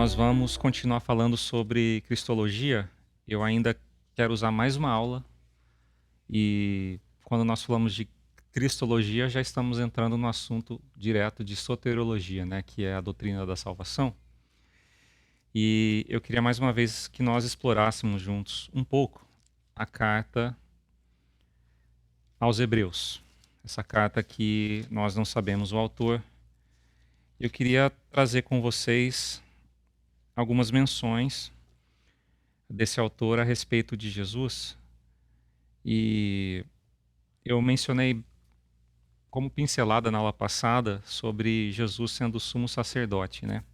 nós vamos continuar falando sobre cristologia. Eu ainda quero usar mais uma aula e quando nós falamos de cristologia já estamos entrando no assunto direto de soteriologia, né, que é a doutrina da salvação. E eu queria mais uma vez que nós explorássemos juntos um pouco a carta aos Hebreus. Essa carta que nós não sabemos o autor. Eu queria trazer com vocês algumas menções desse autor a respeito de Jesus. E eu mencionei como pincelada na aula passada sobre Jesus sendo o sumo sacerdote, né?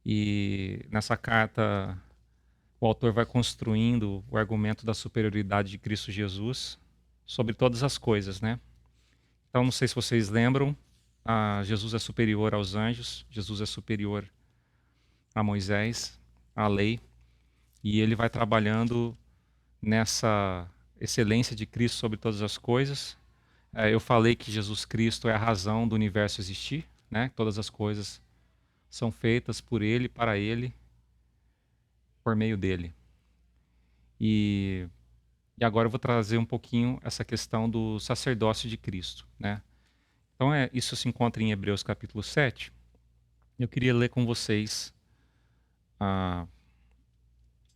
E nessa carta o autor vai construindo o argumento da superioridade de Cristo Jesus sobre todas as coisas, né? Então não sei se vocês lembram, Jesus é superior aos anjos, Jesus é superior a Moisés, à lei, e ele vai trabalhando nessa excelência de Cristo sobre todas as coisas. Eu falei que Jesus Cristo é a razão do universo existir, né? Todas as coisas são feitas por Ele, para Ele, por meio dele. E agora eu vou trazer um pouquinho essa questão do sacerdócio de Cristo, né? Então isso se encontra em Hebreus capítulo 7. Eu queria ler com vocês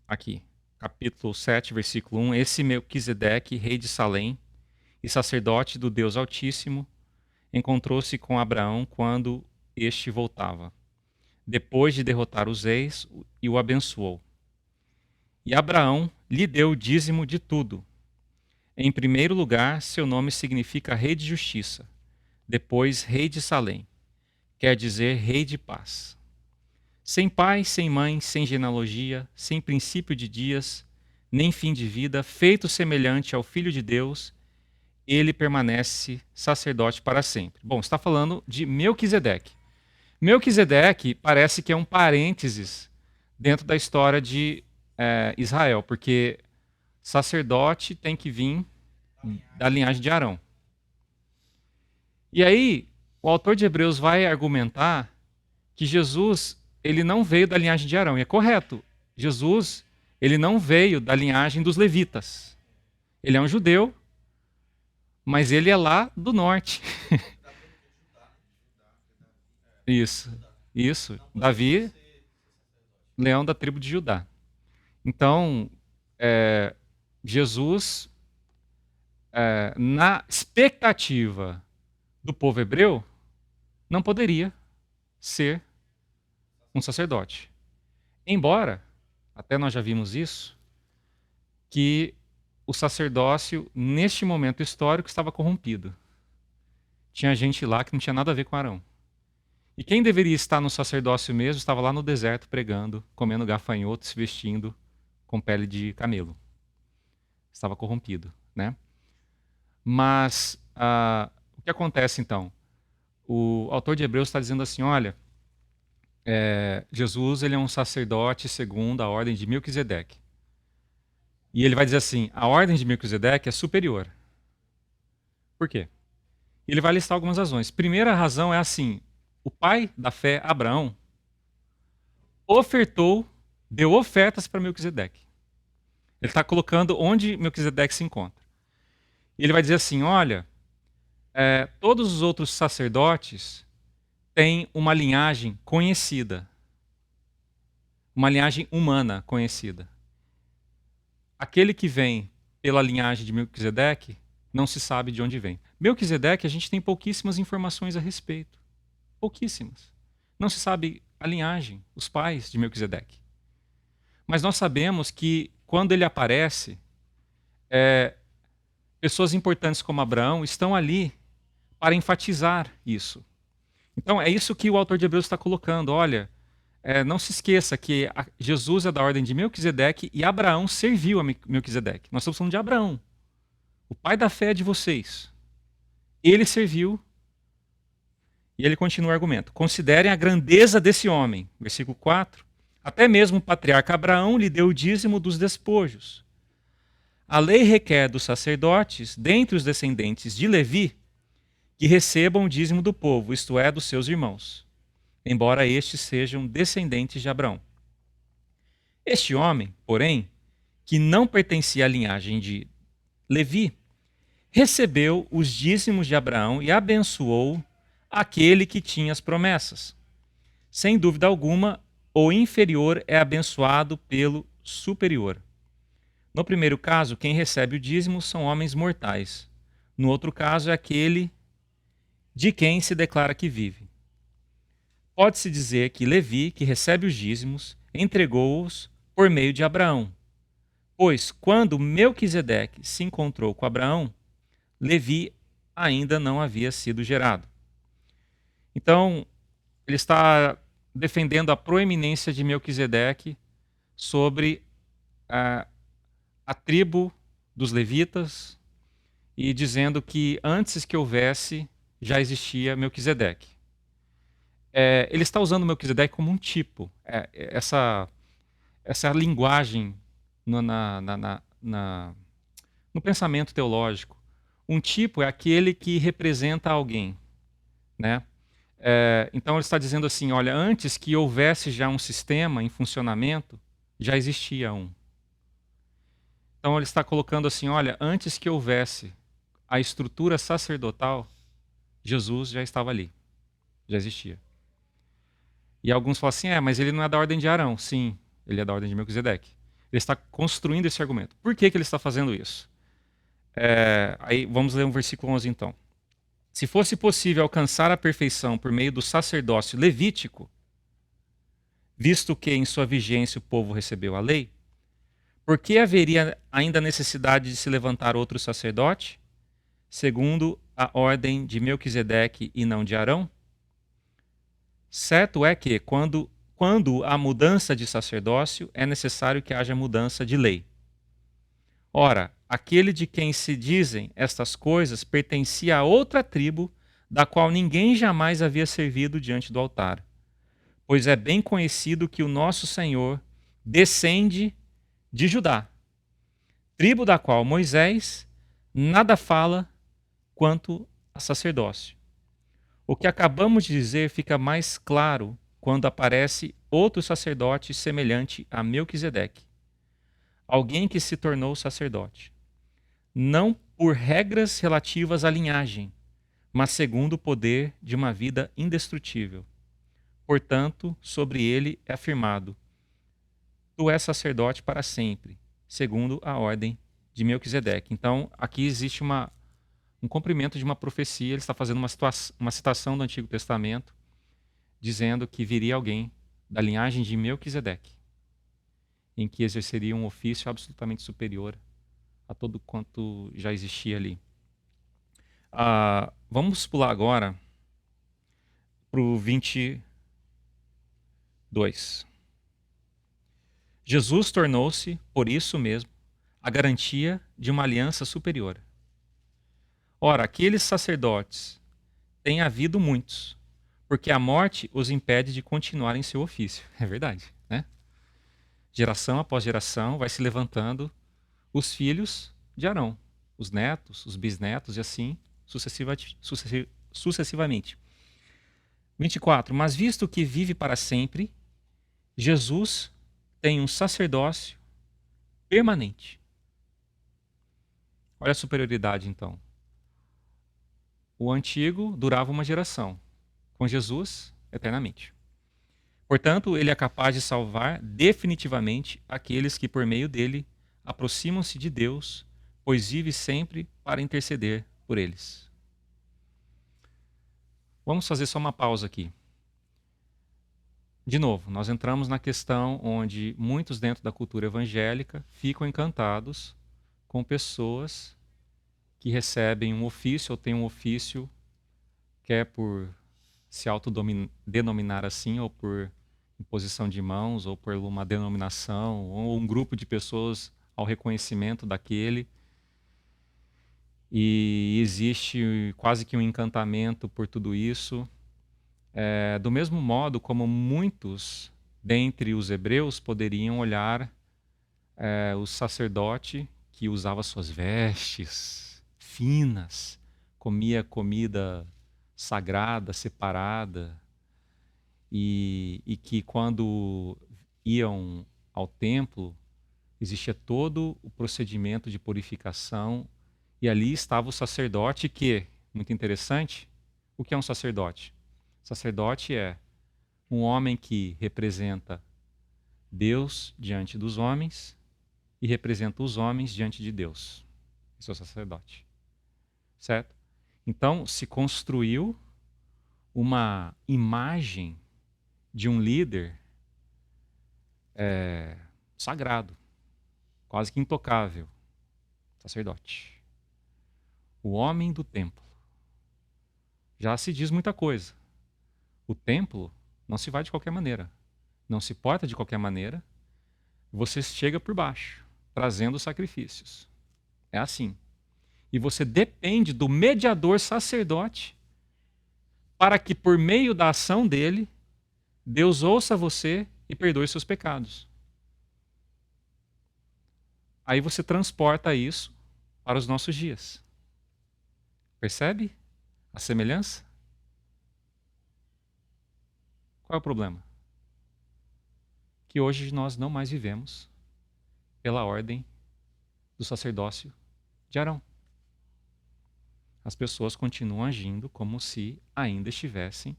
aqui, capítulo 7, versículo 1. Esse Melquisedeque, rei de Salém e sacerdote do Deus Altíssimo, encontrou-se com Abraão quando este voltava, depois de derrotar os reis, e o abençoou. E Abraão lhe deu o dízimo de tudo. Em primeiro lugar, seu nome significa Rei de Justiça, depois Rei de Salém, quer dizer Rei de Paz. Sem pai, sem mãe, sem genealogia, sem princípio de dias, nem fim de vida, feito semelhante ao Filho de Deus, ele permanece sacerdote para sempre. Bom, está falando de Melquisedeque. Melquisedeque parece que é um parênteses dentro da história de Israel, porque sacerdote tem que vir da linhagem de Arão. E aí, o autor de Hebreus vai argumentar que Jesus ele não veio da linhagem de Arão, e é correto. Jesus ele não veio da linhagem dos levitas. Ele é um judeu, mas ele é lá do norte. Isso. Davi, leão da tribo de Judá. Então, Jesus, na expectativa do povo hebreu, não poderia ser um sacerdote. Embora, até nós já vimos isso, que o sacerdócio, neste momento histórico, estava corrompido. Tinha gente lá que não tinha nada a ver com Arão. E quem deveria estar no sacerdócio mesmo estava lá no deserto pregando, comendo gafanhotos, se vestindo com pele de camelo. Estava corrompido, né? Mas o que acontece então? O autor de Hebreus está dizendo assim, olha, Jesus ele é um sacerdote segundo a ordem de Melquisedeque. E ele vai dizer assim, a ordem de Melquisedeque é superior. Por quê? Ele vai listar algumas razões. Primeira razão é assim, o pai da fé, Abraão, deu ofertas para Melquisedeque. Ele está colocando onde Melquisedeque se encontra. E ele vai dizer assim, olha, todos os outros sacerdotes têm uma linhagem conhecida. Uma linhagem humana conhecida. Aquele que vem pela linhagem de Melquisedeque, não se sabe de onde vem. Melquisedeque, a gente tem pouquíssimas informações a respeito. Pouquíssimas. Não se sabe a linhagem, os pais de Melquisedeque. Mas nós sabemos que, quando ele aparece, pessoas importantes como Abraão estão ali para enfatizar isso. Então, é isso que o autor de Hebreus está colocando. Olha, não se esqueça que Jesus é da ordem de Melquisedeque e Abraão serviu a Melquisedeque. Nós estamos falando de Abraão, o pai da fé de vocês. Ele serviu, e ele continua o argumento. Considerem a grandeza desse homem. Versículo 4. Até mesmo o patriarca Abraão lhe deu o dízimo dos despojos. A lei requer dos sacerdotes, dentre os descendentes de Levi, que recebam o dízimo do povo, isto é, dos seus irmãos. embora estes sejam descendentes de Abraão. Este homem, porém, que não pertencia à linhagem de Levi, recebeu os dízimos de Abraão e abençoou aquele que tinha as promessas. Sem dúvida alguma, o inferior é abençoado pelo superior. No primeiro caso, quem recebe o dízimo são homens mortais. No outro caso, é aquele de quem se declara que vive. Pode-se dizer que Levi, que recebe os dízimos, entregou-os por meio de Abraão. Pois, quando Melquisedeque se encontrou com Abraão, Levi ainda não havia sido gerado. Então, ele está defendendo a proeminência de Melquisedeque sobre a tribo dos levitas e dizendo que antes que houvesse, já existia Melquisedeque. Ele está usando Melquisedeque como um tipo. Essa linguagem no pensamento teológico. Um tipo é aquele que representa alguém, né? Então ele está dizendo assim, olha, antes que houvesse já um sistema em funcionamento, já existia um. Então ele está colocando assim, olha, antes que houvesse a estrutura sacerdotal, Jesus já estava ali, já existia. E alguns falam assim, mas ele não é da ordem de Arão. Sim, ele é da ordem de Melquisedeque. Ele está construindo esse argumento. Por que ele está fazendo isso? Aí vamos ler um versículo 11 então. Se fosse possível alcançar a perfeição por meio do sacerdócio levítico, visto que em sua vigência o povo recebeu a lei, por que haveria ainda necessidade de se levantar outro sacerdote, segundo a ordem de Melquisedeque e não de Arão? Certo é que, quando há mudança de sacerdócio, é necessário que haja mudança de lei. Ora, aquele de quem se dizem estas coisas pertencia a outra tribo, da qual ninguém jamais havia servido diante do altar. Pois é bem conhecido que o nosso Senhor descende de Judá, tribo da qual Moisés nada fala quanto a sacerdócio. O que acabamos de dizer fica mais claro quando aparece outro sacerdote semelhante a Melquisedeque, alguém que se tornou sacerdote, não por regras relativas à linhagem, mas segundo o poder de uma vida indestrutível. Portanto, sobre ele é afirmado: tu és sacerdote para sempre, segundo a ordem de Melquisedeque. Então, aqui existe um cumprimento de uma profecia. Ele está fazendo uma citação do Antigo Testamento, dizendo que viria alguém da linhagem de Melquisedeque, em que exerceria um ofício absolutamente superior a todo quanto já existia ali. Vamos pular agora para o 22. Jesus tornou-se, por isso mesmo, a garantia de uma aliança superior. Ora, aqueles sacerdotes têm havido muitos, porque a morte os impede de continuar em seu ofício. É verdade, né? Geração após geração vai se levantando os filhos de Arão, os netos, os bisnetos e assim sucessivamente. 24. Mas visto que vive para sempre, Jesus tem um sacerdócio permanente. Olha a superioridade, então. O antigo durava uma geração. Com Jesus, eternamente. Portanto, ele é capaz de salvar definitivamente aqueles que, por meio dele, aproximam-se de Deus, pois vive sempre para interceder por eles. Vamos fazer só uma pausa aqui. De novo, nós entramos na questão onde muitos dentro da cultura evangélica ficam encantados com pessoas que recebem um ofício ou têm um ofício, quer por se autodenominar assim, ou por imposição de mãos, ou por uma denominação, ou um grupo de pessoas ao reconhecimento daquele. E existe quase que um encantamento por tudo isso. Do mesmo modo como muitos dentre os hebreus poderiam olhar o sacerdote que usava suas vestes finas, comia comida sagrada, separada, e que quando iam ao templo, existia todo o procedimento de purificação, e ali estava o sacerdote que, muito interessante, o que é um sacerdote? Sacerdote é um homem que representa Deus diante dos homens e representa os homens diante de Deus. Esse é o sacerdote. Certo? Então, se construiu uma imagem de um líder sagrado, quase que intocável, sacerdote. O homem do templo. Já se diz muita coisa. O templo não se vai de qualquer maneira, não se porta de qualquer maneira, você chega por baixo, trazendo sacrifícios. É assim. E você depende do mediador sacerdote para que, por meio da ação dele, Deus ouça você e perdoe seus pecados. Aí você transporta isso para os nossos dias. Percebe a semelhança? Qual é o problema? Que hoje nós não mais vivemos pela ordem do sacerdócio de Arão. As pessoas continuam agindo como se ainda estivessem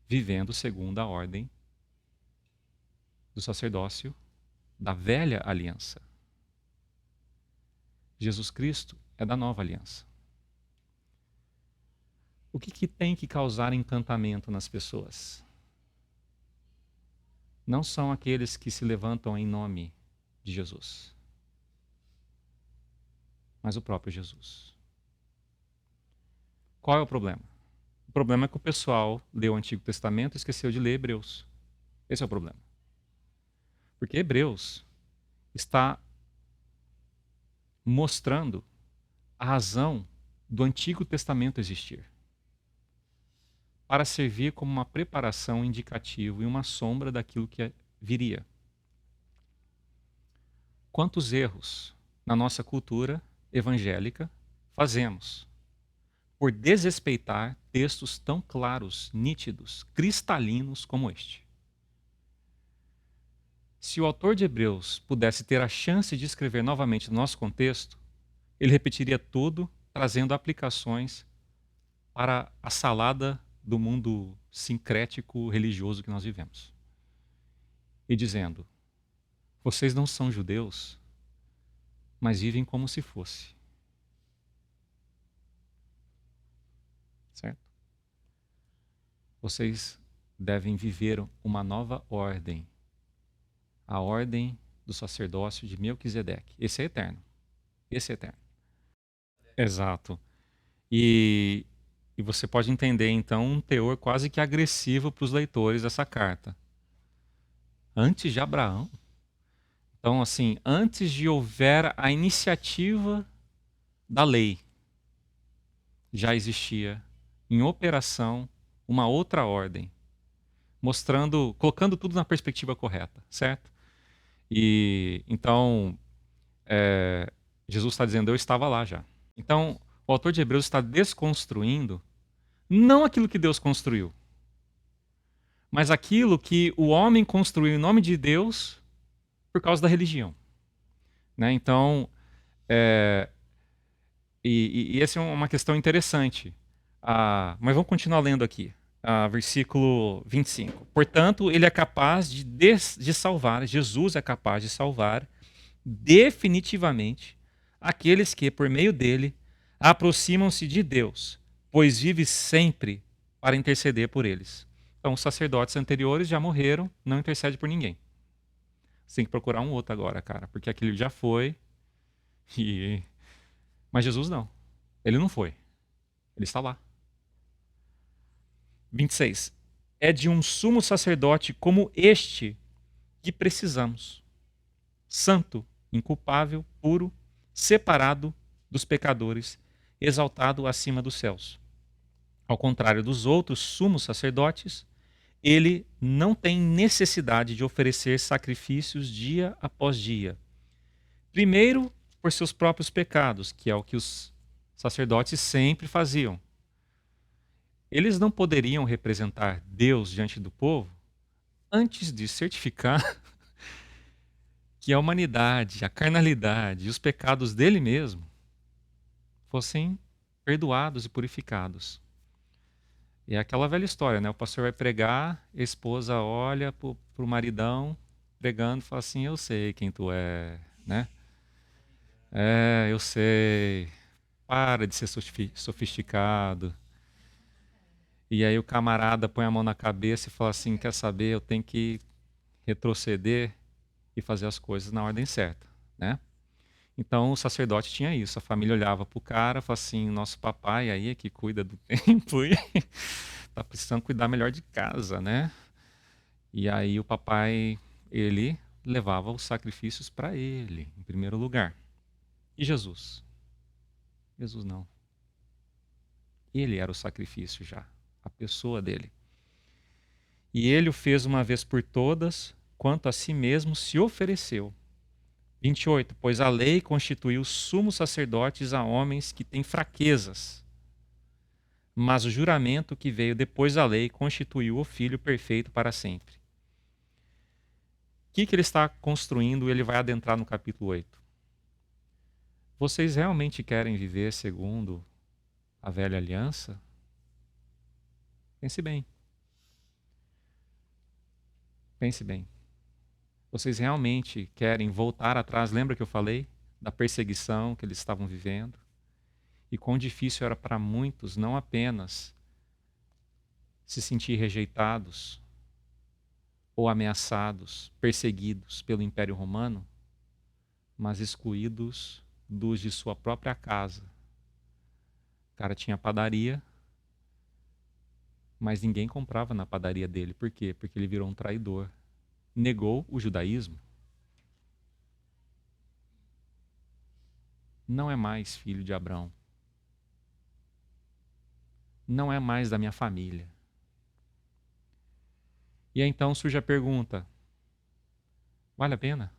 vivendo segundo a ordem do sacerdócio da velha aliança. Jesus Cristo é da nova aliança. O que tem que causar encantamento nas pessoas? Não são aqueles que se levantam em nome de Jesus, mas o próprio Jesus. Qual é o problema? O problema é que o pessoal leu o Antigo Testamento e esqueceu de ler Hebreus. Esse é o problema. Porque Hebreus está mostrando a razão do Antigo Testamento existir, para servir como uma preparação, indicativo e uma sombra daquilo que viria. Quantos erros na nossa cultura evangélica fazemos por desrespeitar textos tão claros, nítidos, cristalinos como este? Se o autor de Hebreus pudesse ter a chance de escrever novamente no nosso contexto, ele repetiria tudo, trazendo aplicações para a salada do mundo sincrético religioso que nós vivemos. E dizendo: vocês não são judeus, mas vivem como se fosse. Certo? Vocês devem viver uma nova ordem. A ordem do sacerdócio de Melquisedeque. Esse é eterno. Esse é eterno. Exato. E você pode entender, então, um teor quase que agressivo para os leitores dessa carta. Antes de Abraão. Então, assim, antes de houver a iniciativa da lei, já existia em operação uma outra ordem, mostrando, colocando tudo na perspectiva correta, certo? E então, Jesus está dizendo: eu estava lá já. Então, o autor de Hebreus está desconstruindo não aquilo que Deus construiu, mas aquilo que o homem construiu em nome de Deus por causa da religião. Né? Então, e essa é uma questão interessante. Mas vamos continuar lendo aqui. Versículo 25. Portanto, ele é capaz de salvar, Jesus é capaz de salvar definitivamente aqueles que, por meio dele, aproximam-se de Deus, pois vive sempre para interceder por eles. Então, os sacerdotes anteriores já morreram, não intercede por ninguém. Você tem que procurar um outro agora, cara, porque aquele já foi. Mas Jesus não. Ele não foi. Ele está lá. 26. É de um sumo sacerdote como este que precisamos. Santo, inculpável, puro, separado dos pecadores, exaltado acima dos céus. Ao contrário dos outros sumos sacerdotes, ele não tem necessidade de oferecer sacrifícios dia após dia. Primeiro, por seus próprios pecados, que é o que os sacerdotes sempre faziam. Eles não poderiam representar Deus diante do povo antes de certificar que a humanidade, a carnalidade e os pecados dele mesmo fossem perdoados e purificados. E é aquela velha história, né? O pastor vai pregar, a esposa olha pro maridão pregando e fala assim: eu sei quem tu é, né? É, eu sei. Para de ser sofisticado. E aí o camarada põe a mão na cabeça e fala assim: quer saber? Eu tenho que retroceder e fazer as coisas na ordem certa, né? Então o sacerdote tinha isso. A família olhava pro cara e falava assim: nosso papai aí é que cuida do templo e tá precisando cuidar melhor de casa, né? E aí o papai, ele levava os sacrifícios para ele, em primeiro lugar. E Jesus? Jesus não. Ele era o sacrifício já, a pessoa dele. E ele o fez uma vez por todas, quanto a si mesmo se ofereceu. 28. Pois a lei constituiu sumos sacerdotes a homens que têm fraquezas. Mas o juramento que veio depois da lei constituiu o Filho perfeito para sempre. O que ele está construindo? Ele vai adentrar no capítulo 8. Vocês realmente querem viver segundo a velha aliança? Pense bem. Pense bem. Vocês realmente querem voltar atrás? Lembra que eu falei da perseguição que eles estavam vivendo? E quão difícil era para muitos não apenas se sentir rejeitados ou ameaçados, perseguidos pelo Império Romano, mas excluídos dos de sua própria casa. O cara tinha padaria, mas ninguém comprava na padaria dele. Por quê? Porque ele virou um traidor. Negou o judaísmo. Não é mais filho de Abraão. Não é mais da minha família. E aí então surge a pergunta: vale a pena?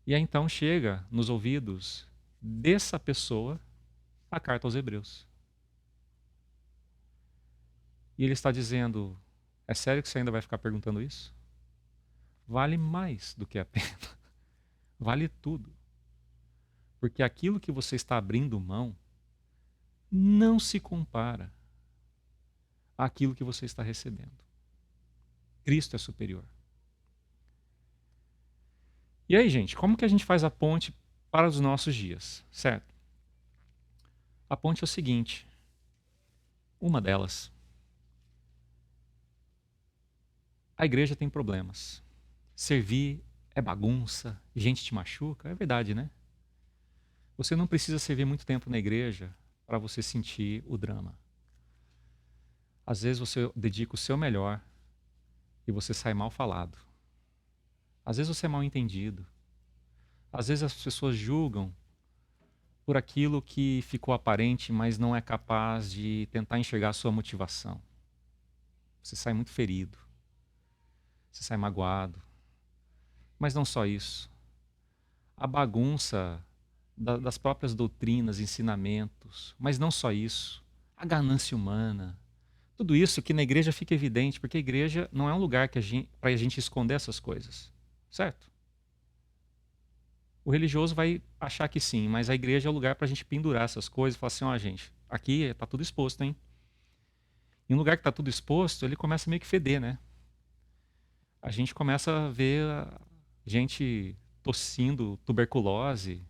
E aí então chega nos ouvidos dessa pessoa a carta aos Hebreus. E ele está dizendo: é sério que você ainda vai ficar perguntando isso? Vale mais do que a pena. Vale tudo. Porque aquilo que você está abrindo mão não se compara àquilo que você está recebendo. Cristo é superior. E aí, gente, como que a gente faz a ponte para os nossos dias, certo? A ponte é o seguinte: uma delas, a igreja tem problemas. Servir é bagunça, gente te machuca, é verdade, né? Você não precisa servir muito tempo na igreja para você sentir o drama. Às vezes você dedica o seu melhor e você sai mal falado. Às vezes você é mal entendido. Às vezes as pessoas julgam por aquilo que ficou aparente, mas não é capaz de tentar enxergar a sua motivação. Você sai muito ferido. Você sai magoado. Mas não só isso. A bagunça das próprias doutrinas, ensinamentos, mas não só isso. A ganância humana. Tudo isso que na igreja fica evidente, porque a igreja não é um lugar para a gente esconder essas coisas. Certo? O religioso vai achar que sim, mas a igreja é o lugar para a gente pendurar essas coisas e falar assim: ó, gente, aqui está tudo exposto, hein? Em um lugar que está tudo exposto, ele começa meio que feder, né? A gente começa a ver gente tossindo tuberculose,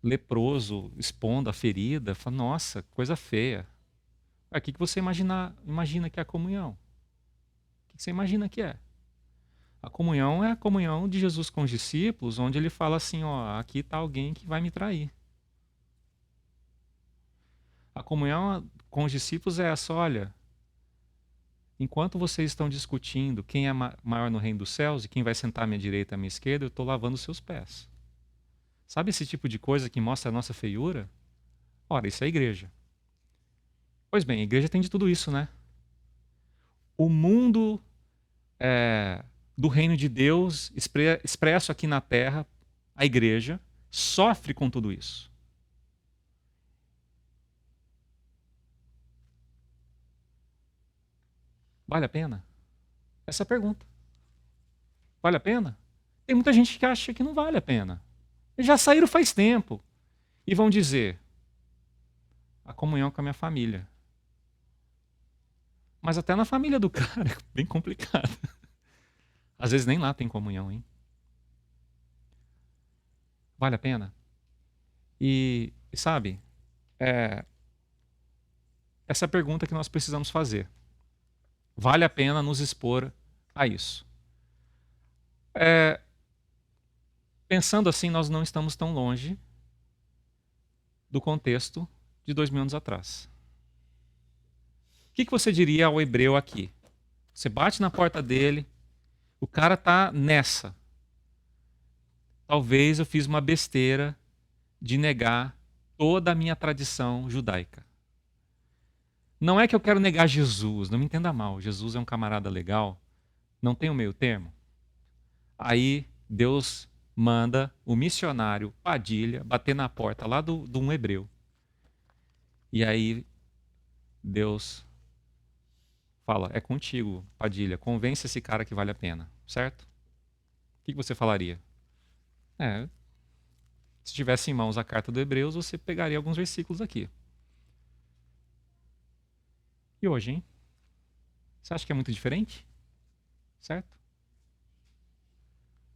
leproso expondo a ferida. Fala, nossa, coisa feia. O que você imagina que é a comunhão? O que você imagina que é? A comunhão é a comunhão de Jesus com os discípulos, onde ele fala assim, ó, aqui está alguém que vai me trair. A comunhão com os discípulos é essa, olha, enquanto vocês estão discutindo quem é maior no reino dos céus e quem vai sentar à minha direita e à minha esquerda, eu estou lavando os seus pés. Sabe esse tipo de coisa que mostra a nossa feiura? Ora, isso é a igreja. Pois bem, a igreja tem de tudo isso, né? O mundo do reino de Deus expresso aqui na terra, a igreja, sofre com tudo isso. Vale a pena? Essa é a pergunta. Vale a pena? Tem muita gente que acha que não vale a pena. Eles já saíram faz tempo. E vão dizer, a comunhão com a minha família. Mas até na família do cara é bem complicado. Às vezes nem lá tem comunhão, hein? Vale a pena? E sabe, essa é a pergunta que nós precisamos fazer. Vale a pena nos expor a isso? Pensando assim, nós não estamos tão longe do contexto de 2000 anos atrás. O que você diria ao hebreu aqui? Você bate na porta dele, o cara tá nessa. Talvez eu fiz uma besteira de negar toda a minha tradição judaica. Não é que eu quero negar Jesus, não me entenda mal. Jesus é um camarada legal, não tem um meio termo. Aí Deus manda o missionário Padilha bater na porta lá de um hebreu. E aí Deus fala, é contigo, Padilha, convence esse cara que vale a pena, certo? O que você falaria? Se tivesse em mãos a carta do Hebreus, você pegaria alguns versículos aqui. E hoje, hein? Você acha que é muito diferente? Certo?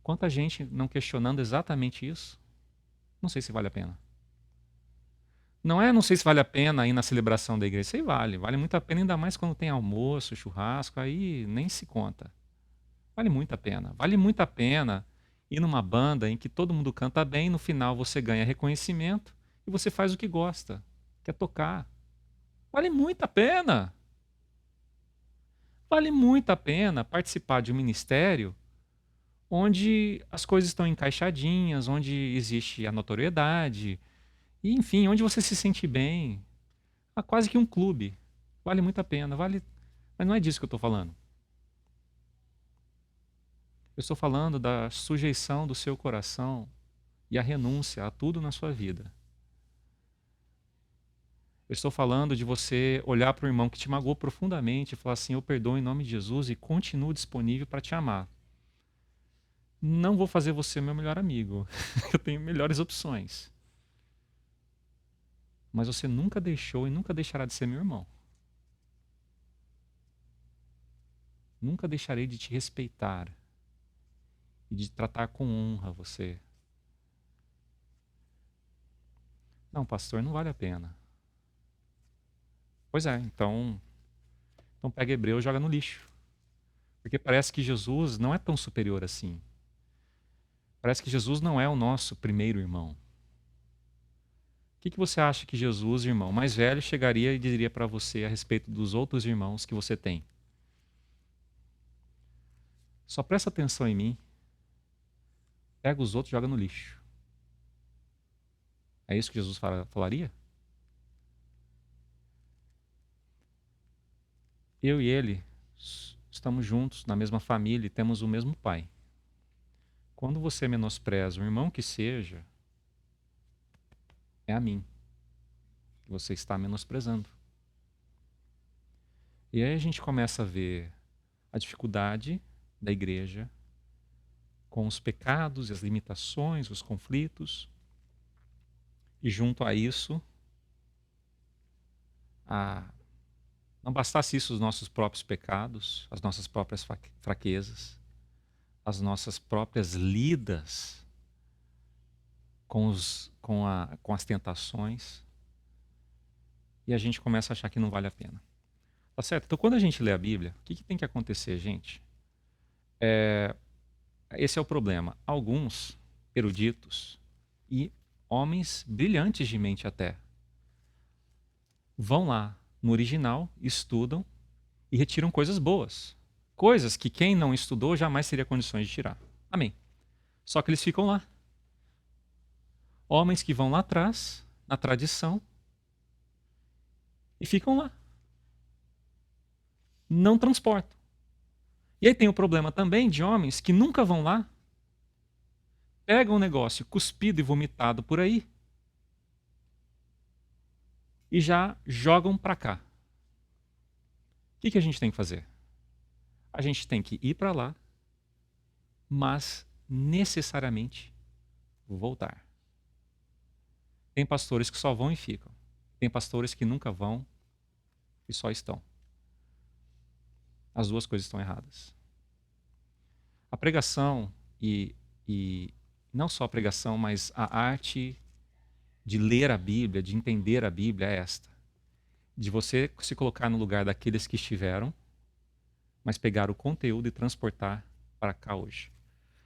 Quanta gente não questionando exatamente isso? Não sei se vale a pena. Não sei se vale a pena ir na celebração da igreja. Isso aí vale. Vale muito a pena, ainda mais quando tem almoço, churrasco, aí nem se conta. Vale muito a pena. Vale muito a pena ir numa banda em que todo mundo canta bem, no final você ganha reconhecimento e você faz o que gosta, que é tocar. Vale muito a pena. Vale muito a pena participar de um ministério onde as coisas estão encaixadinhas, onde existe a notoriedade, e enfim, onde você se sente bem. É quase que um clube. Vale muito a pena, vale, mas não é disso que eu estou falando. Eu estou falando da sujeição do seu coração e a renúncia a tudo na sua vida. Eu estou falando de você olhar para o irmão que te magoou profundamente e falar assim, eu perdoo em nome de Jesus e continuo disponível para te amar. Não vou fazer você meu melhor amigo. Eu tenho melhores opções. Mas você nunca deixou e nunca deixará de ser meu irmão. Nunca deixarei de te respeitar e de tratar com honra você. Não, pastor, não vale a pena. Pois é, então pega Hebreu e joga no lixo. Porque parece que Jesus não é tão superior assim. Parece que Jesus não é o nosso primeiro irmão. O que você acha que Jesus, irmão mais velho, chegaria e diria para você a respeito dos outros irmãos que você tem? Só presta atenção em mim. Pega os outros e joga no lixo. É isso que Jesus falaria? Eu e ele estamos juntos na mesma família e temos o mesmo pai. Quando você menospreza o irmão que seja, é a mim que você está menosprezando. E aí a gente começa a ver a dificuldade da igreja com os pecados e as limitações, os conflitos. E junto a isso, não bastasse isso os nossos próprios pecados, as nossas próprias fraquezas, as nossas próprias lidas com as tentações, e a gente começa a achar que não vale a pena. Tá certo? Então, quando a gente lê a Bíblia, o que tem que acontecer, gente? Esse é o problema. Alguns eruditos e homens brilhantes de mente até vão lá no original, estudam e retiram coisas boas. Coisas que quem não estudou jamais teria condições de tirar. Amém. Só que eles ficam lá. Homens que vão lá atrás, na tradição, e ficam lá. Não transportam. E aí tem o problema também de homens que nunca vão lá, pegam um negócio cuspido e vomitado por aí e já jogam para cá. O que a gente tem que fazer? A gente tem que ir para lá, mas necessariamente voltar. Tem pastores que só vão e ficam. Tem pastores que nunca vão e só estão. As duas coisas estão erradas. A pregação e não só a pregação, mas a arte de ler a Bíblia, de entender a Bíblia é esta. De você se colocar no lugar daqueles que estiveram, mas pegar o conteúdo e transportar para cá hoje.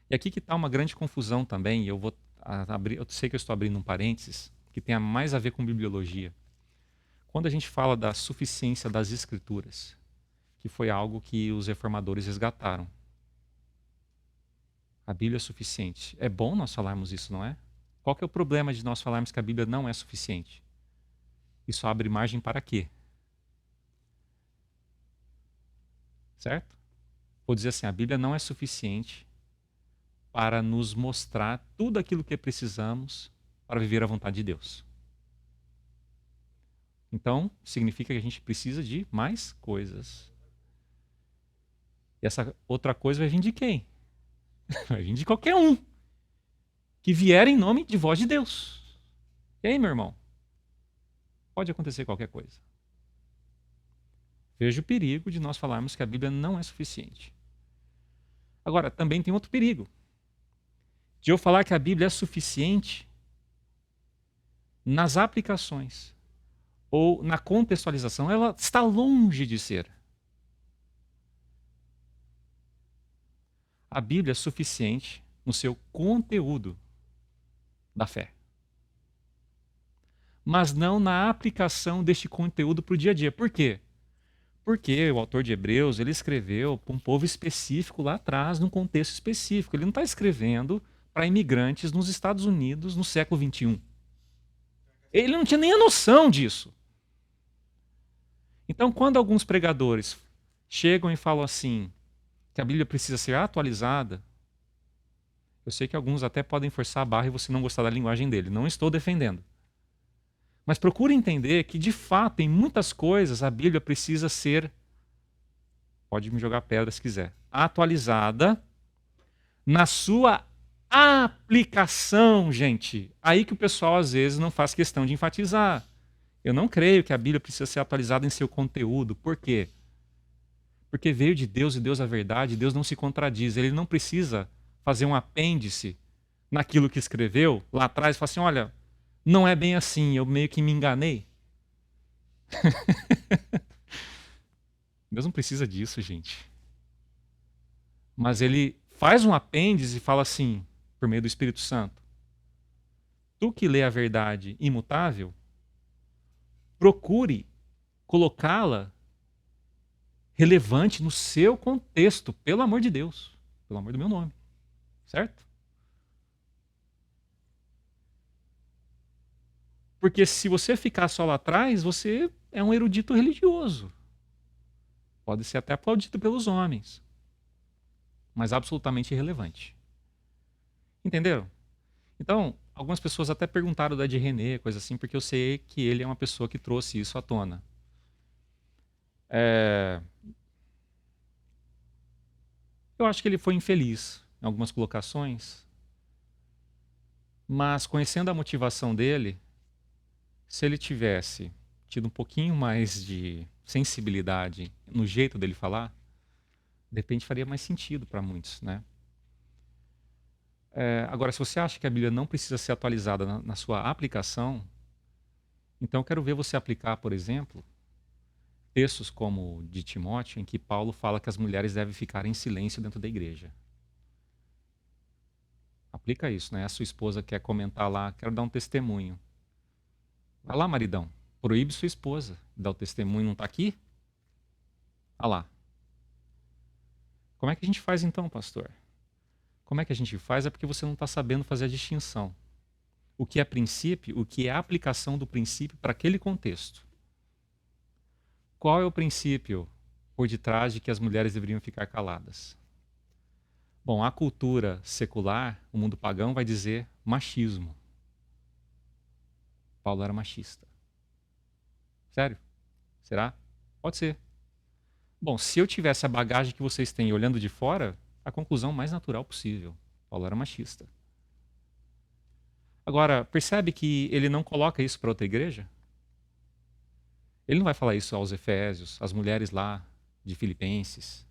E aqui que está uma grande confusão também, e eu vou abrir, eu sei que eu estou abrindo um parênteses, que tem mais a ver com bibliologia. Quando a gente fala da suficiência das Escrituras, que foi algo que os reformadores resgataram. A Bíblia é suficiente. É bom nós falarmos isso, não é? Qual que é o problema de nós falarmos que a Bíblia não é suficiente? Isso abre margem para quê? Certo? Vou dizer assim, a Bíblia não é suficiente para nos mostrar tudo aquilo que precisamos para viver a vontade de Deus. Então, significa que a gente precisa de mais coisas. E essa outra coisa vai vir de quem? Vai vir de qualquer um que vier em nome de voz de Deus. E aí, meu irmão? Pode acontecer qualquer coisa. Vejo o perigo de nós falarmos que a Bíblia não é suficiente. Agora, também tem outro perigo. De eu falar que a Bíblia é suficiente nas aplicações ou na contextualização. Ela está longe de ser. A Bíblia é suficiente no seu conteúdo da fé, mas não na aplicação deste conteúdo para o dia a dia. Por quê? Porque o autor de Hebreus, ele escreveu para um povo específico lá atrás, num contexto específico. Ele não está escrevendo para imigrantes nos Estados Unidos no século XXI. Ele não tinha nem a noção disso. Então, quando alguns pregadores chegam e falam assim, que a Bíblia precisa ser atualizada, eu sei que alguns até podem forçar a barra e você não gostar da linguagem dele. Não estou defendendo. Mas procure entender que, de fato, em muitas coisas, a Bíblia precisa ser, pode me jogar pedra se quiser, atualizada na sua aplicação, gente. Aí que o pessoal, às vezes, não faz questão de enfatizar. Eu não creio que a Bíblia precisa ser atualizada em seu conteúdo. Por quê? Porque veio de Deus e Deus é a verdade, Deus não se contradiz. Ele não precisa fazer um apêndice naquilo que escreveu lá atrás e falar assim, olha, não é bem assim, eu meio que me enganei. Deus não precisa disso, gente. Mas ele faz um apêndice e fala assim, por meio do Espírito Santo, tu que lê a verdade imutável, procure colocá-la relevante no seu contexto, pelo amor de Deus, pelo amor do meu nome, certo? Porque se você ficar só lá atrás, você é um erudito religioso. Pode ser até aplaudido pelos homens, mas absolutamente irrelevante. Entenderam? Então, algumas pessoas até perguntaram da Ed René, coisa assim, porque eu sei que ele é uma pessoa que trouxe isso à tona. Eu acho que ele foi infeliz em algumas colocações, mas conhecendo a motivação dele, se ele tivesse tido um pouquinho mais de sensibilidade no jeito dele falar, de repente faria mais sentido para muitos, né? Agora, se você acha que a Bíblia não precisa ser atualizada na sua aplicação, então eu quero ver você aplicar, por exemplo, textos como de Timóteo, em que Paulo fala que as mulheres devem ficar em silêncio dentro da igreja. Aplica isso, né? A sua esposa quer comentar lá, quero dar um testemunho. Vai lá, maridão. Proíbe sua esposa de dar o testemunho, não está aqui? Ah lá. Como é que a gente faz então, pastor? Como é que a gente faz? É porque você não está sabendo fazer a distinção. O que é princípio, o que é a aplicação do princípio para aquele contexto. Qual é o princípio por detrás de que as mulheres deveriam ficar caladas? Bom, a cultura secular, o mundo pagão, vai dizer machismo. Paulo era machista. Sério? Será? Pode ser. Bom, se eu tivesse a bagagem que vocês têm olhando de fora, a conclusão mais natural possível. Paulo era machista. Agora, percebe que ele não coloca isso para outra igreja? Ele não vai falar isso aos Efésios, às mulheres lá de Filipenses.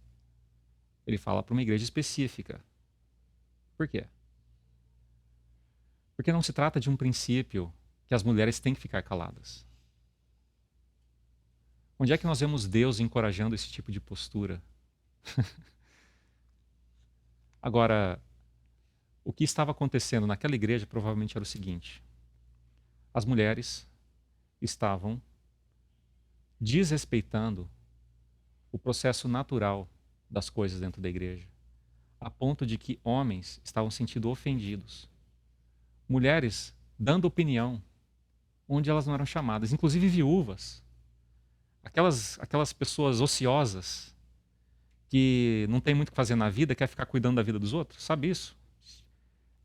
Ele fala para uma igreja específica. Por quê? Porque não se trata de um princípio que as mulheres têm que ficar caladas. Onde é que nós vemos Deus encorajando esse tipo de postura? Agora, o que estava acontecendo naquela igreja provavelmente era o seguinte: as mulheres estavam desrespeitando o processo natural das coisas dentro da igreja, a ponto de que homens estavam se sentindo ofendidos. Mulheres dando opinião onde elas não eram chamadas, inclusive viúvas. Aquelas pessoas ociosas que não tem muito o que fazer na vida, quer ficar cuidando da vida dos outros, sabe isso?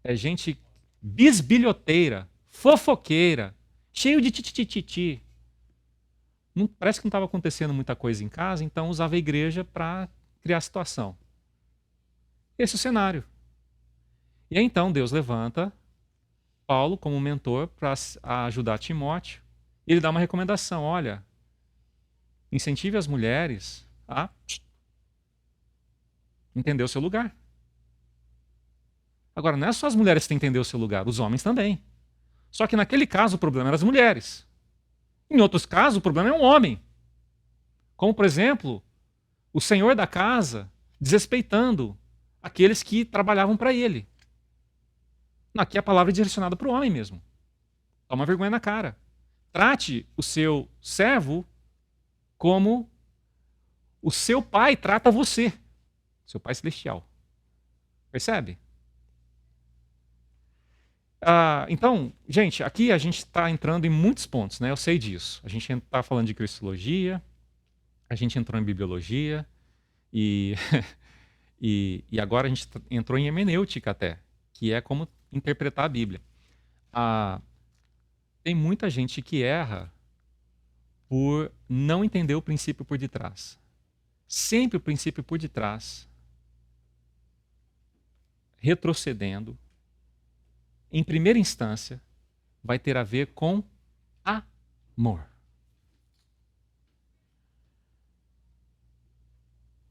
É gente bisbilhoteira, fofoqueira, cheio de titititi. Parece que não estava acontecendo muita coisa em casa, então usava a igreja para criar situação. Esse é o cenário. E aí, então Deus levanta Paulo como mentor para ajudar Timóteo. E ele dá uma recomendação: olha, incentive as mulheres a entender o seu lugar. Agora, não é só as mulheres que têm que entender o seu lugar, os homens também. Só que naquele caso o problema eram as mulheres. Em outros casos o problema é um homem. Como, por exemplo, o senhor da casa desrespeitando aqueles que trabalhavam para ele. Aqui a palavra é direcionada para o homem mesmo. Toma vergonha na cara. Trate o seu servo como o seu pai trata você. Seu pai celestial. Percebe? Então, gente, aqui a gente está entrando em muitos pontos, né? Eu sei disso. A gente está falando de cristologia, a gente entrou em bibliologia e, e agora a gente entrou em hermenêutica até, que é como interpretar a Bíblia. Tem muita gente que erra por não entender o princípio por detrás. Sempre o princípio por detrás, retrocedendo, em primeira instância, vai ter a ver com amor.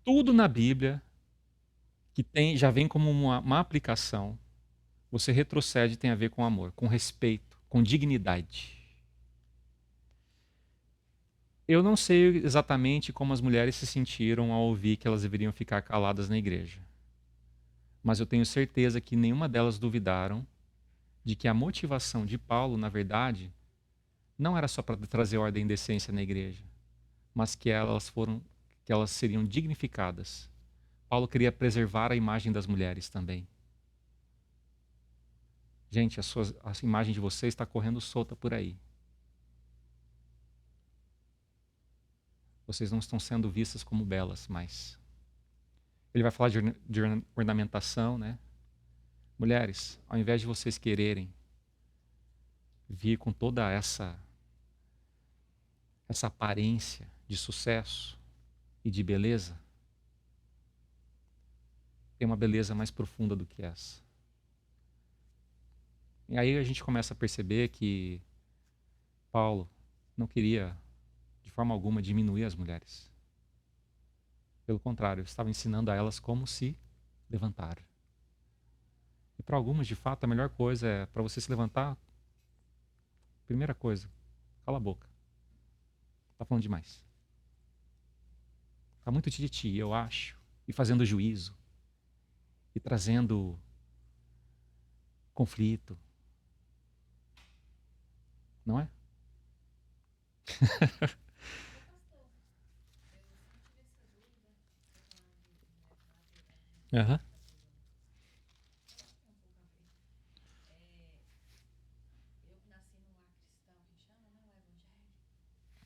Tudo na Bíblia que já vem como uma aplicação, você retrocede, tem a ver com amor, com respeito, com dignidade. Eu não sei exatamente como as mulheres se sentiram ao ouvir que elas deveriam ficar caladas na igreja. Mas eu tenho certeza que nenhuma delas duvidaram de que a motivação de Paulo, na verdade, não era só para trazer ordem e decência na igreja, mas que elas seriam dignificadas. Paulo queria preservar a imagem das mulheres também. Gente, a imagem de vocês está correndo solta por aí. Vocês não estão sendo vistas como belas, mas ele vai falar de ornamentação, né? Mulheres, ao invés de vocês quererem vir com toda essa aparência de sucesso e de beleza, tem uma beleza mais profunda do que essa. E aí a gente começa a perceber que Paulo não queria, de forma alguma, diminuir as mulheres. Pelo contrário, estava ensinando a elas como se levantar. E para algumas, de fato, a melhor coisa é, para você se levantar, primeira coisa, cala a boca. Está falando demais. Está muito tititi, eu acho. E fazendo juízo. E trazendo conflito. Não é? Aham.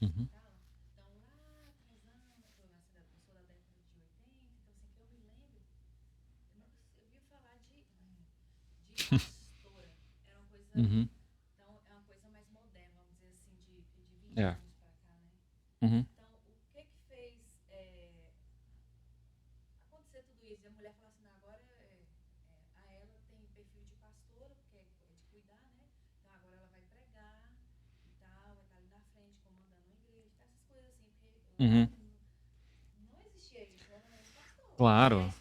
Uhum. Uhum. É. Uhum. Uhum. Claro.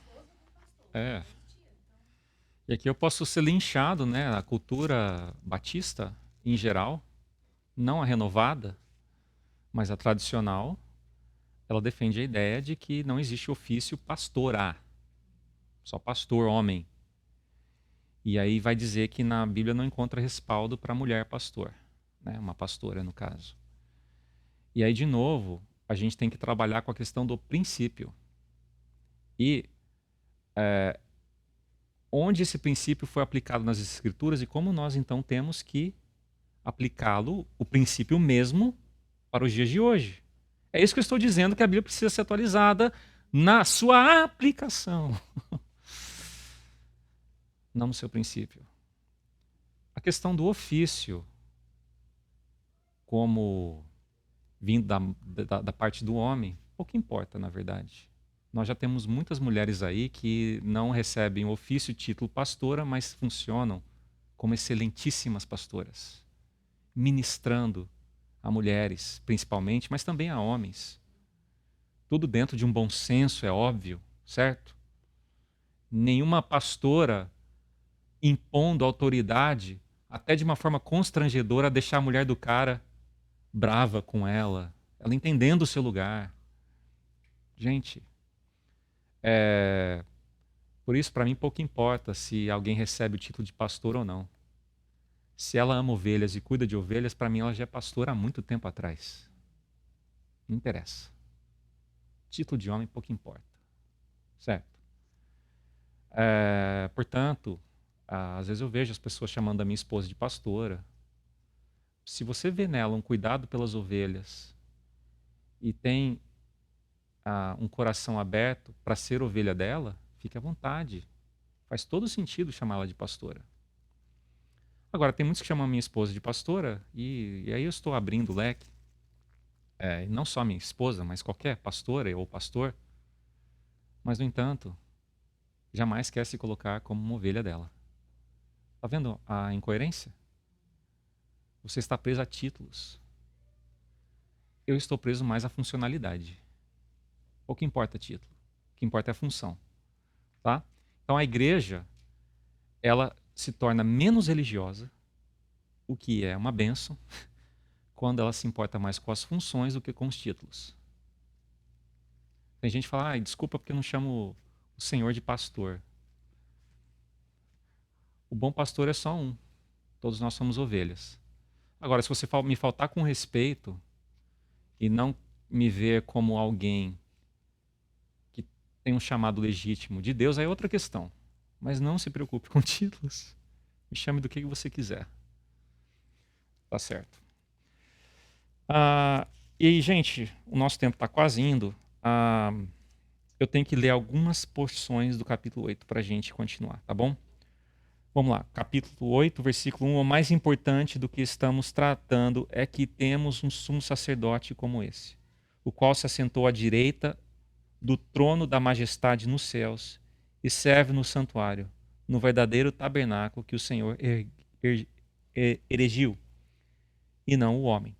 É. E aqui eu posso ser linchado, né? A cultura batista, em geral, não a renovada, mas a tradicional, ela defende a ideia de que não existe ofício pastora, só pastor, homem. E aí vai dizer que na Bíblia não encontra respaldo para mulher pastor, né? Uma pastora, no caso. E aí, de novo, a gente tem que trabalhar com a questão do princípio. E onde esse princípio foi aplicado nas Escrituras e como nós então temos que aplicá-lo, o princípio mesmo, para os dias de hoje. É isso que eu estou dizendo, que a Bíblia precisa ser atualizada na sua aplicação, não no seu princípio. A questão do ofício, como vindo da parte do homem, pouco importa, na verdade. Nós já temos muitas mulheres aí que não recebem o ofício e título pastora, mas funcionam como excelentíssimas pastoras, ministrando a mulheres, principalmente, mas também a homens. Tudo dentro de um bom senso, é óbvio, certo? Nenhuma pastora impondo autoridade, até de uma forma constrangedora, deixar a mulher do cara brava com ela entendendo o seu lugar. Gente, por isso, para mim, pouco importa se alguém recebe o título de pastor ou não. Se ela ama ovelhas e cuida de ovelhas, para mim ela já é pastora há muito tempo atrás. Não interessa. Título de homem pouco importa. Certo? Portanto, às vezes eu vejo as pessoas chamando a minha esposa de pastora. Se você vê nela um cuidado pelas ovelhas e tem um coração aberto para ser ovelha dela, fique à vontade. Faz todo sentido chamá-la de pastora. Agora, tem muitos que chamam a minha esposa de pastora e aí eu estou abrindo o leque. Não só a minha esposa, mas qualquer pastora ou pastor. Mas, no entanto, jamais quer se colocar como uma ovelha dela. Está vendo a incoerência? Você está preso a títulos. Eu estou preso mais à funcionalidade. Pouco importa título. O que importa é a função. Tá? Então, a igreja, ela se torna menos religiosa, o que é uma bênção, quando ela se importa mais com as funções do que com os títulos. Tem gente que fala, desculpa porque eu não chamo o Senhor de pastor. O bom pastor é só um. Todos nós somos ovelhas. Agora, se você me faltar com respeito e não me ver como alguém que tem um chamado legítimo de Deus, aí é outra questão. Mas não se preocupe com títulos. Me chame do que você quiser. Tá certo. E aí, gente, o nosso tempo está quase indo. Eu tenho que ler algumas porções do capítulo 8 para a gente continuar, tá bom? Vamos lá, capítulo 8, versículo 1. O mais importante do que estamos tratando é que temos um sumo sacerdote como esse, o qual se assentou à direita do trono da majestade nos céus e serve no santuário, no verdadeiro tabernáculo que o Senhor erigiu, e não o homem.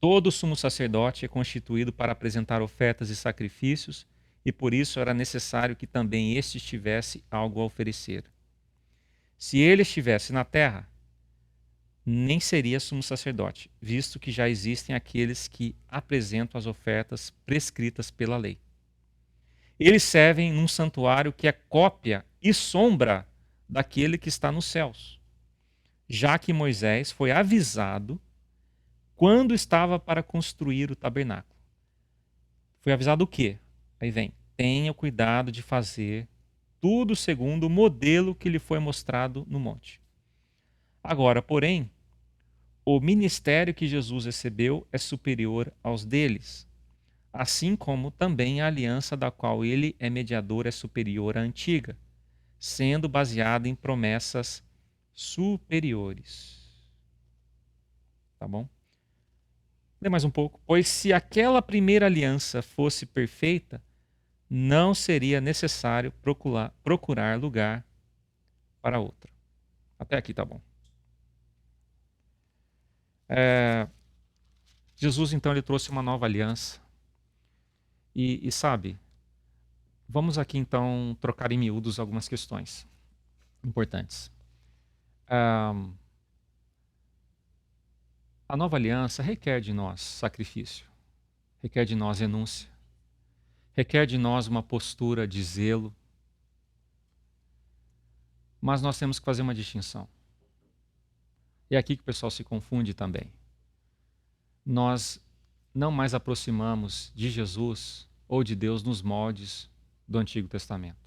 Todo sumo sacerdote é constituído para apresentar ofertas e sacrifícios, e por isso era necessário que também este tivesse algo a oferecer. Se ele estivesse na terra, nem seria sumo sacerdote, visto que já existem aqueles que apresentam as ofertas prescritas pela lei. Eles servem num santuário que é cópia e sombra daquele que está nos céus, já que Moisés foi avisado quando estava para construir o tabernáculo. Foi avisado o quê? Aí vem, tenha cuidado de fazer tudo segundo o modelo que lhe foi mostrado no monte. Agora, porém, o ministério que Jesus recebeu é superior aos deles, assim como também a aliança da qual ele é mediador é superior à antiga, sendo baseada em promessas superiores. Tá bom? Lê mais um pouco. Pois se aquela primeira aliança fosse perfeita, não seria necessário procurar lugar para outra. Até aqui tá bom. Jesus, então, ele trouxe uma nova aliança. E sabe, vamos aqui então trocar em miúdos algumas questões importantes. A nova aliança requer de nós sacrifício, requer de nós renúncia, requer de nós uma postura de zelo, mas nós temos que fazer uma distinção. E é aqui que o pessoal se confunde também. Nós não mais aproximamos de Jesus ou de Deus nos moldes do Antigo Testamento.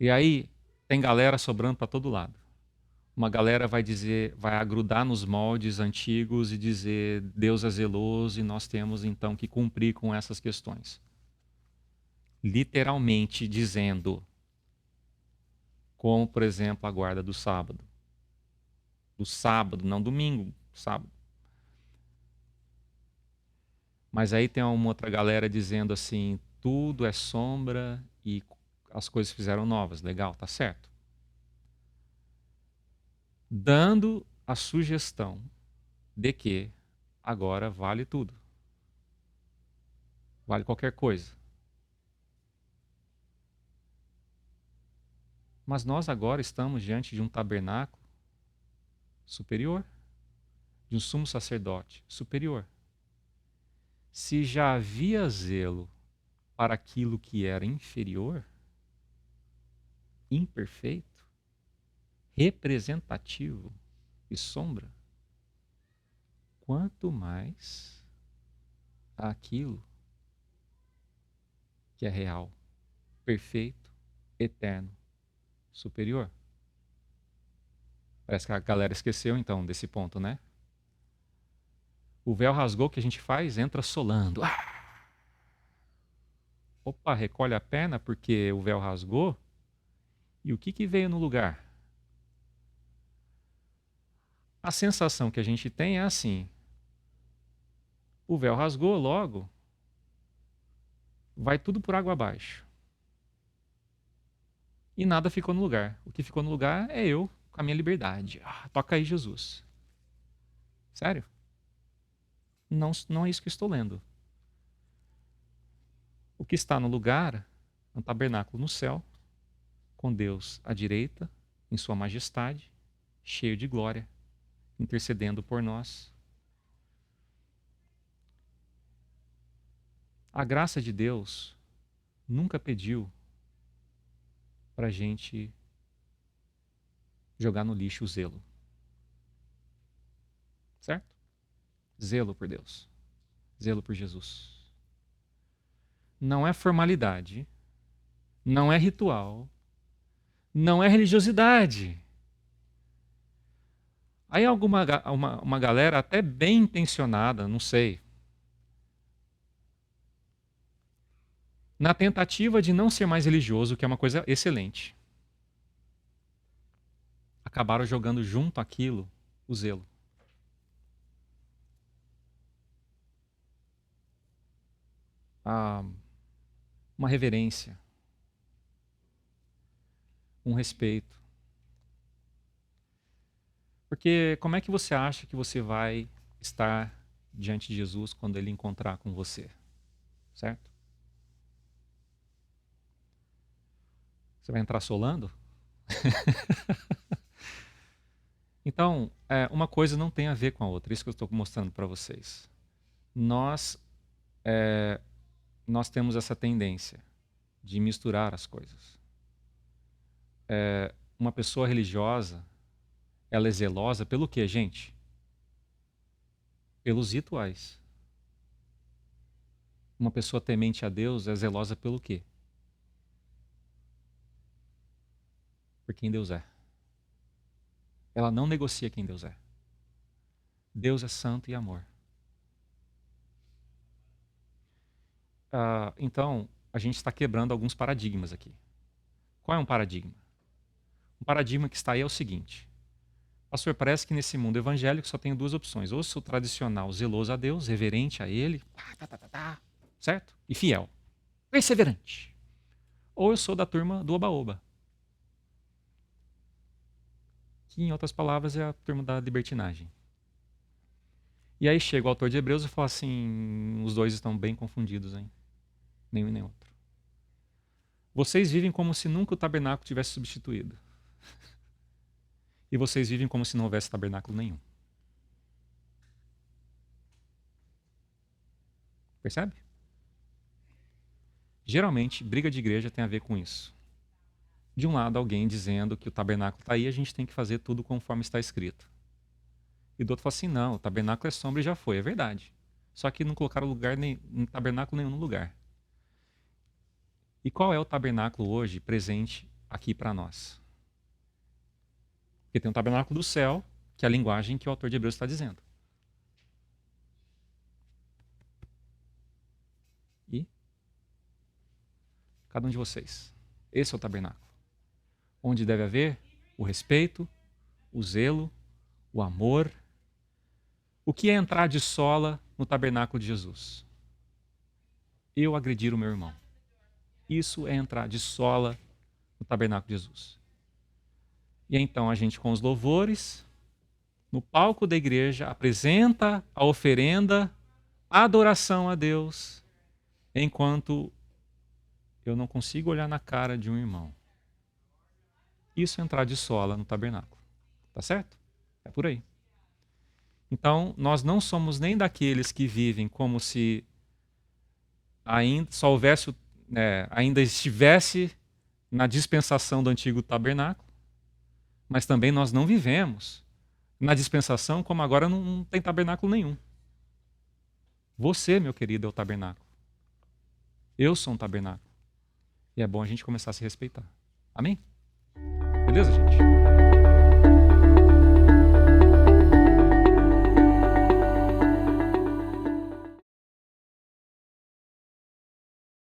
E aí tem galera sobrando para todo lado. Uma galera vai dizer, vai agrudar nos moldes antigos e dizer Deus é zeloso e nós temos então que cumprir com essas questões. Literalmente dizendo, como por exemplo a guarda do sábado. Do sábado, não domingo, sábado. Mas aí tem uma outra galera dizendo assim, tudo é sombra e as coisas fizeram novas. Legal, tá certo. Dando a sugestão de que agora vale tudo. Vale qualquer coisa. Mas nós agora estamos diante de um tabernáculo superior, de um sumo sacerdote superior. Se já havia zelo para aquilo que era inferior, imperfeito, representativo e sombra, quanto mais aquilo que é real, perfeito, eterno, superior. Parece que a galera esqueceu então desse ponto, né? O véu rasgou, o que a gente faz? Entra solando. Opa, recolhe a perna porque o véu rasgou. E o que veio no lugar? A sensação que a gente tem é assim: o véu rasgou, logo vai tudo por água abaixo. E nada ficou no lugar. O que ficou no lugar é eu com a minha liberdade. Toca aí, Jesus. Sério? Não, não é isso que estou lendo. O que está no lugar é um tabernáculo no céu, com Deus à direita, em sua majestade, cheio de glória, intercedendo por nós. A graça de Deus nunca pediu para a gente jogar no lixo o zelo. Certo? Zelo por Deus. Zelo por Jesus. Não é formalidade. Não é ritual. Não é religiosidade. Aí uma galera até bem intencionada, não sei, na tentativa de não ser mais religioso, que é uma coisa excelente, acabaram jogando junto àquilo o zelo. Uma reverência, um respeito. Porque como é que você acha que você vai estar diante de Jesus quando ele encontrar com você? Certo? Você vai entrar solando? Então, uma coisa não tem a ver com a outra. Isso que eu estou mostrando para vocês. Nós temos essa tendência de misturar as coisas. Uma pessoa religiosa, ela é zelosa pelo quê, gente? Pelos rituais. Uma pessoa temente a Deus é zelosa pelo quê? Por quem Deus é. Ela não negocia quem Deus é. Deus é santo e amor. Então, a gente está quebrando alguns paradigmas aqui. Qual é um paradigma? Um paradigma que está aí é o seguinte: pastor, parece que nesse mundo evangélico só tenho duas opções. Ou sou tradicional, zeloso a Deus, reverente a Ele, certo? E fiel, perseverante. Ou eu sou da turma do oba-oba, que em outras palavras é a turma da libertinagem. E aí chega o autor de Hebreus e fala assim, os dois estão bem confundidos, hein? Nenhum e nem outro. Vocês vivem como se nunca o tabernáculo tivesse substituído. E vocês vivem como se não houvesse tabernáculo nenhum. Percebe? Geralmente, briga de igreja tem a ver com isso. De um lado, alguém dizendo que o tabernáculo está aí, a gente tem que fazer tudo conforme está escrito. E do outro fala assim, não, o tabernáculo é sombra e já foi, é verdade. Só que não colocaram tabernáculo nenhum no lugar. E qual é o tabernáculo hoje presente aqui para nós? Porque tem um tabernáculo do céu, que é a linguagem que o autor de Hebreus está dizendo. E cada um de vocês. Esse é o tabernáculo. Onde deve haver o respeito, o zelo, o amor. O que é entrar de sola no tabernáculo de Jesus? Eu agredir o meu irmão. Isso é entrar de sola no tabernáculo de Jesus. E então a gente, com os louvores, no palco da igreja, apresenta a oferenda, a adoração a Deus, enquanto eu não consigo olhar na cara de um irmão. Isso é entrar de sola no tabernáculo. Tá certo? É por aí. Então, nós não somos nem daqueles que vivem como se ainda só houvesse, ainda estivesse na dispensação do antigo tabernáculo, mas também nós não vivemos na dispensação como agora não tem tabernáculo nenhum. Você, meu querido, é o tabernáculo. Eu sou um tabernáculo. E é bom a gente começar a se respeitar. Amém? Beleza, gente?